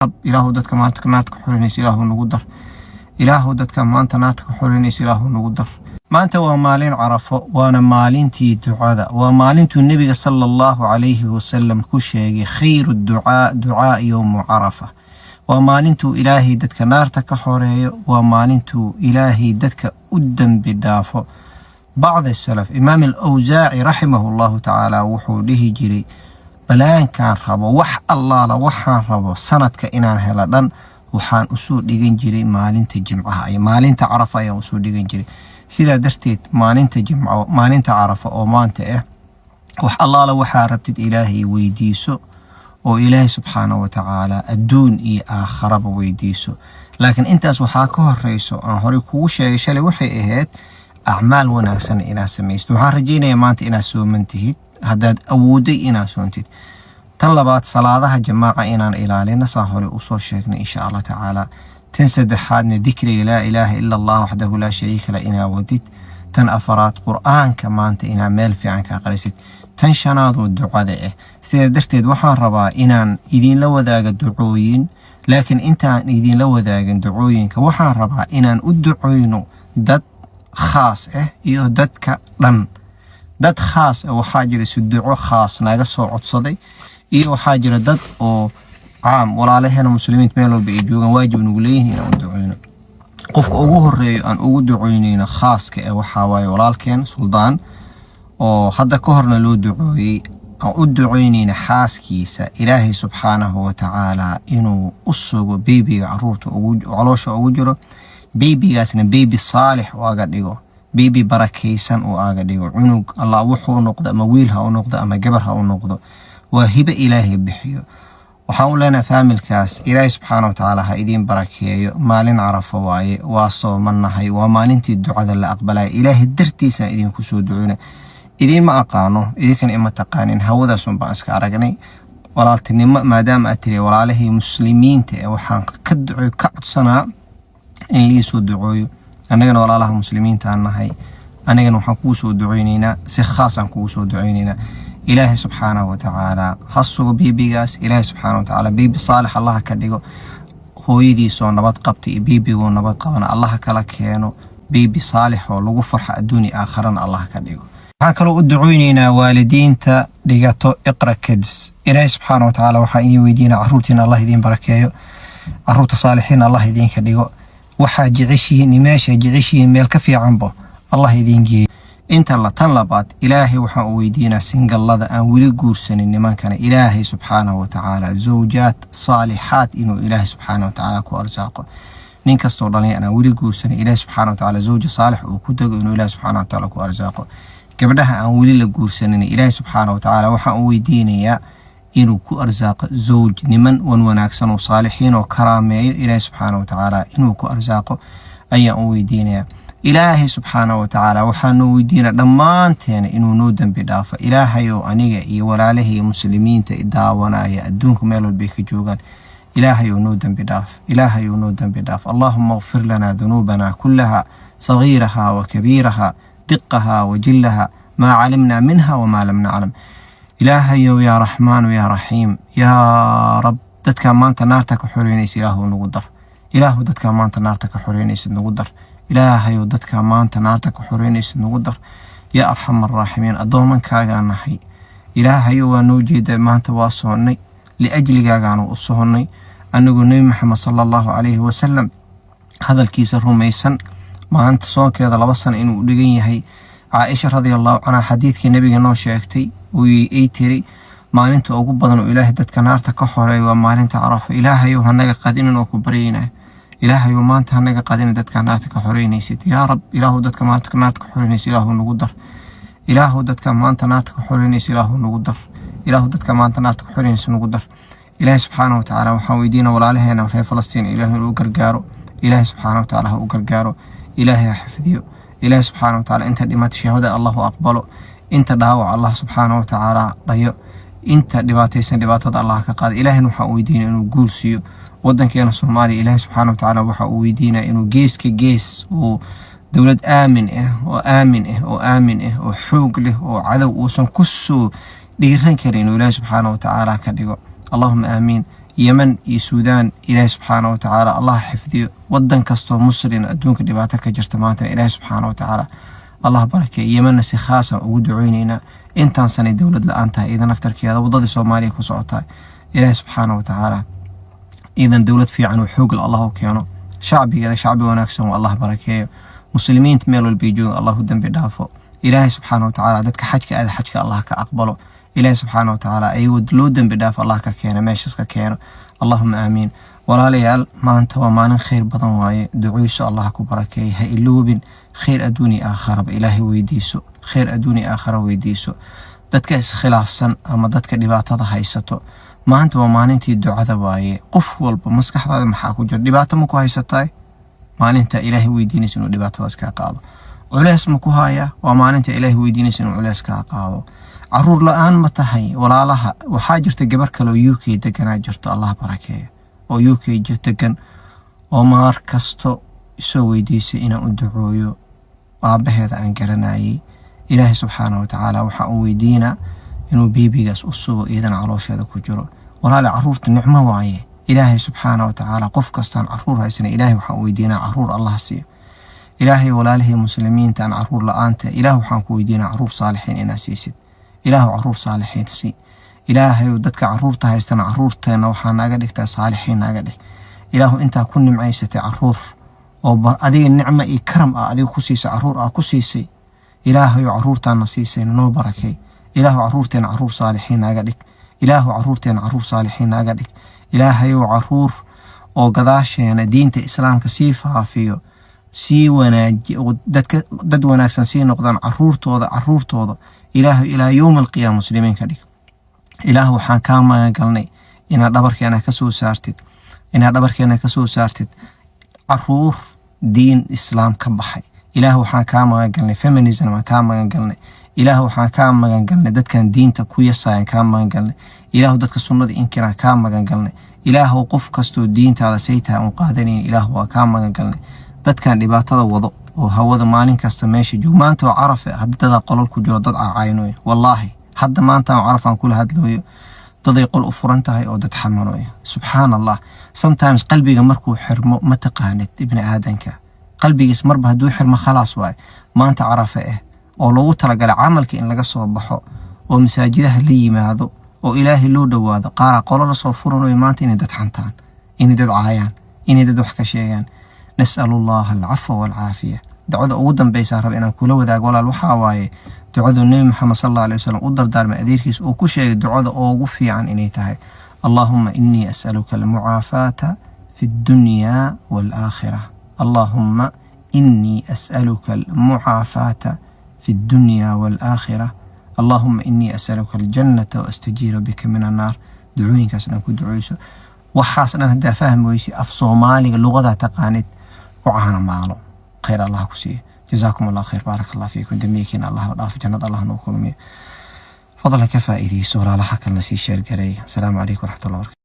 رب إله دتك مانتك نارتك حرينيس إله نقدر إله دتك مانت نارتك حرينيس إله نقدر ما أنت ومالين عرفه وأنا مالين تي دعاء ومالين النبي صلى الله عليه وسلم كشيء خير الدعاء دعاء يوم عرفة ومالين إلهي دتك نارتك حرية ومالين إلهي دتك أدم بدافع. بعض السلف إمام الأوزاعي رحمه الله تعالى وحوله جري بلان كان ربو وح الله لا وحان ربو سندك إنان هلدان وحان أسود ديغن جري مالين تجمعها أي مالين تعرفها يا أسود ديغن جري سيدا درتيت مالين تجمعه مالين تعرفه أو مانت وح الله لا وحان ربتد إلهي ويديسو وإلهي سبحانه وتعالى الدون إي آخر ويديسو لكن انت أسوحاكوه الرئيسو أن هوريكو شالي وحي إهيت أعمال وناسن إنا سميست وحان رجينا مانت إنا سومنتهيد هداد أودي إنا سونتيد طلبات صلاة جماعة إنا إلالينا صاحوري أصول شيخنا إن شاء الله تعالى تنسد حادنا ذكر لا إله إلا الله وحده لا شريك لا إنا وديت تن أفراد قرآن كمان إنا ميل في عنك قريسيت تن شناض والدعاء ذا سيدا درتيد وحان ربا إنا إذين لو ذاق الدعوين لكن إنت إذين لو ذاق الدعوين كوحان ربا إنا أدعوينو داد خاص iyo dadka dhan dad khaas waxa jira suduuco khaas naga soo codsaday iyo waxa jira dad oo caam walaalaheena muslimiinta meel walba ay joogan waajib nagu leeyihiin inaan duceyno qofka ugu horeeyo aan ugu duceynayna khaaska waxa waaye walaalkeen suldaan oo hadda ka horna loo duceeyay aan u duceynayna xaaskiisa ilaahay subxaanahu wa ta'ala inuu u sugo beebiga caruurta ugu caloosha ugu jiro بيبيغاسنا بيبي صالح واغاديغو بيبي بركيسان واغاديغو عنق الله وحو نقدا ما ويلها او نقدا اما جبرها او نقدا وهبه الهي بخيو وحاولنا فاملكاس الهي سبحانه وتعالى هايدين بركيو مالين عرفه واي واسو منهي ومالنتي الدعاء لا اقبلها الهي درتيسا ايدين كسو دعونا ايدين ما اقانو ايدين كان اما تقانين هودا سنبا اسكا ارغني ولالتنما مادام اتري ولاله مسلمين تي وحان كدعو كعدسنا إن لي سود دعوي أنا ولا الله مسلمين تانا هاي أنا نحكو سود دعينينا سخاصا كو سود دعينينا إلهي سبحانه وتعالى خصو بيبيغاس إلهي سبحانه وتعالى بيبي صالح الله كديغو هو يدي سو نبات قبتي بيبي ونبات قبنا الله كلا كينو بيبي صالح ولغو فرح الدوني آخرا الله كديغو هاكلو دعوينينا والدين تا ديغاتو اقرا كدس إلهي سبحانه وتعالى وحا إني ويدينا عروتنا الله يدين بركايو عروت صالحين الله يدين كديغو waxaa jeceshihiin meesha jeceshihiin meel ka fiicanba Allah idin geeyo inta la tan labaad ilaahay waxa uu weydiinaa singallada aan wili guursanin nimankana ilaahay subxaanahu wa ta'ala zawjaat saalihaat inuu ilaahay subxaanahu wa ta'ala ku arsaaqo nin kastoo dhalin aan wili guursanin ilaahay subxaanahu wa ta'ala zawja saalix uu ku dago inuu ilaahay subxaanahu wa ta'ala ku arsaaqo gabdhaha aan wili la guursanin ilaahay subxaanahu wa ta'ala waxa uu weydiinayaa inuu ku arsaaqo zawj niman wanaagsan oo saalixiin oo karaameeyo ilaahay subxaanahu wa ta'ala inuu ku arsaaqo ayaa uu weydiinaya ilaahay subxaanahu wa ta'ala waxaanu weydiinaa dhammaanteena inuu noo dambi dhaafo ilaahay oo aniga iyo walaalahay muslimiinta daawanaya adduunka meel walba ka joogan ilaahay oo noo dambi dhaaf ilaahay oo noo dambi dhaaf allahumma ighfir lana dhunubana kullaha saghiraha wa kabiraha diqqaha wa jillaha ma 'alimna minha wa ma lam na'lam إلهي يا رحمن ويا رحيم يا رب دتك ما أنت نارتك حرينيس إله ونقدر إله دتك ما أنت نارتك حرينيس نقدر إلهي دتك ما أنت نارتك حرينيس نقدر يا أرحم الراحمين أدومن كاغانا حي إلهي ونوجد ما أنت واصوني لأجل كاغانا وصوني أن نقول محمد صلى الله عليه وسلم هذا الكيس الرميسن ما أنت صوك هذا لبصن إنه لقيه هي عائشة رضي الله عنها حديث النبي نو شيختي ويتري maalinta ugu badan oo ilaahay dadka naarta ka xoreeyo waa maalinta Arafo ilaahay oo hanaga qadinin oo ku bariyina ilaahay oo maanta hanaga qadinin dadka naarta ka xoreynaysid ya rab ilaahu dadka maanta naarta ka xoreynaysid ilaahu nagu dar ilaahu dadka maanta naarta ka xoreynaysid ilaahu nagu dar ilaahu dadka maanta naarta ka xoreynaysid nagu dar ilaahay subxaanahu wa ta'ala waxaan weydiinaa walaalaheena reer Falastiin ilaahay uu gargaaro ilaahay subxaanahu wa ta'ala uu gargaaro ilaahay xifdiyo ilaahay subxaanahu wa ta'ala inta dhimat shahada Allahu aqbalo inta dhaawac Allah subxaanahu wa ta'ala dhayo inta dhibaataysan dhibaatada Allah ka qaad ilaahay waxa uu weydiinaa inuu guul siiyo wadankeena Soomaaliya ilaahay subxaanahu wa ta'ala waxa uu weydiinaa inuu gees oo dawlad aamin oo xoog leh oo cadow uusan ku soo dhiiran karin ilaahay subxaanahu wa ta'ala ka dhigo Allahumma aamin يمن السودان إلهي سبحانه وتعالى الله حفظي ودن كستو مسلم أدونك دباتك جرتمانتنا إلهي سبحانه وتعالى الله بركة يمن نسي خاصة ودعوينينا intaan sanay dowlad la-aan tahay iidan aftarkeeda wadadii Soomaaliya ku socotaa Ilaahay subxaanahu wa ta'ala iidan dowlad fiican oo xoog leh Allah u keeno shacbigeeda shacbi wanaagsan oo Allah barakeeyo muslimiinta meel walba jooga Allah u dambi dhaafo Ilaahay subxaanahu wa ta'ala dadka xajka aad xajka Allah ka aqbalo Ilaahay subxaanahu wa ta'ala ayuu loo dambi dhaafo Allah ka keeno meeshas ka keeno Allahumma aamin walaalayaal maanta waa maalin khayr badan waaye ducooyso Allah ku barakeeyo ha iloobin خير أدوني آخر بإلهي ويديسو خير أدوني آخر ويديسو دادك إسخلافسن أما دادك دباتة هايستو ما أنت وما أنتي الدعاء ذواي قف والب مسكح هذا محاكو جر دباتة مكو هايستاي ما أنت إلهي ويديني سنو دباتة اسكا قاضو علاس مكو هايا وما أنت إلهي ويديني سنو علاس كا قاضو عرور لآن متهي ولا لها وحاجر تقبرك لو يوكي دقنا جرت الله بركيه ويوكي جرتقن ومار كستو سو ويديسي إنا أدعويو aabaheeda aan garanayay Ilaahay subxaanahu wa ta'ala waxa uu weydiina inuu bibigaas u sugo iidan caloosheeda ku jiro walaal caruurta nicmo waaye Ilaahay subxaanahu wa ta'ala qof kastaan caruur haysan Ilaahay waxa uu weydiina caruur Allah siiyo Ilaahay walaalihi muslimiinta aan caruur la'aanta Ilaahay waxaan ku weydiina caruur saalixiin ina siisid Ilaahay caruur saalixiin si Ilaahay dadka caruurta haystaan caruurteena waxa naga dhigtaa saalixiin naga dhig Ilaahay inta ku nimcaysatay caruur oo adiga nicmo iyo karam adiga ku siisay caruur ku siisay Ilaahay caruurtaana siisay noo barakay Ilaahay caruurteena caruur saalixiin naga dhig Ilaahay caruurteena caruur saalixiin naga dhig Ilaahay caruur oo gadaasheena diinta islaamka sii faafiyo sii wanaaji dad wanaagsan sii noqdaan caruurtooda Ilaahay ilaa yawm alqiyaamah muslimiin ka dhig Ilaahay waxaan ka magangalnay inaad dhabarkeena ka soo saartid caruur diin islaam ka baxay Ilaahay waxaan ka magangalnay feminism aan ka magangalnay Ilaahay waxaan ka magangalnay dadkan diinta ku yasaan ka magangalnay Ilaahay dadka sunnada inkiraan ka magangalnay Ilaahay qof kasto diintaada saytaa u qaadanayn Ilaahay waa ka magangalnay dadkan dhibaatada wado oo hawada maalin kasta meesha joog maanta oo Carafa hadda qolol ku jiro dad caayinooy wallahi hadda maanta oo Carafa aan kula hadlooyo daday qol u furan tahay oo dad xamanooy subhanallah sometimes qalbiga markuu xirmo ma taqaanid ibn aadanka qalbigiis marba haduu xirmo khalaas waay maanta Carafa oo loogu talagalay camalka in laga soo baxo oo masaajidaha la yimaado oo Ilaahay loo dhawaado qaar qolol soo furanooy maanta in dad xantaan in dad caayaan in dad wax ka sheegan nas'alullaha al-'afwa wal-'afiya dacwada ugu dambaysa rab inaan kula wadaago walaal waxa waaye ducada Nabi Muhammad sallallahu alayhi wasallam u dardaarmay adeerkiis oo ku sheegay ducada ugu fiican inay tahay اللهم إني أسألك المعافاة في الدنيا والآخرة اللهم إني أسألك المعافاة في الدنيا والآخرة اللهم إني أسألك الجنة وأستجير بك من النار دعوين كاسنا كدعويسو وحاسنا هدا فهم ويسي أفصومالي اللغة تقانت وعانا معلوم خير الله كسيه جزاكم الله خير بارك الله فيكم دميكين الله وضعف جنة الله نوكم فضل كفائدي سورة لحق النسي الشير قري السلام عليكم ورحمة الله وبركاته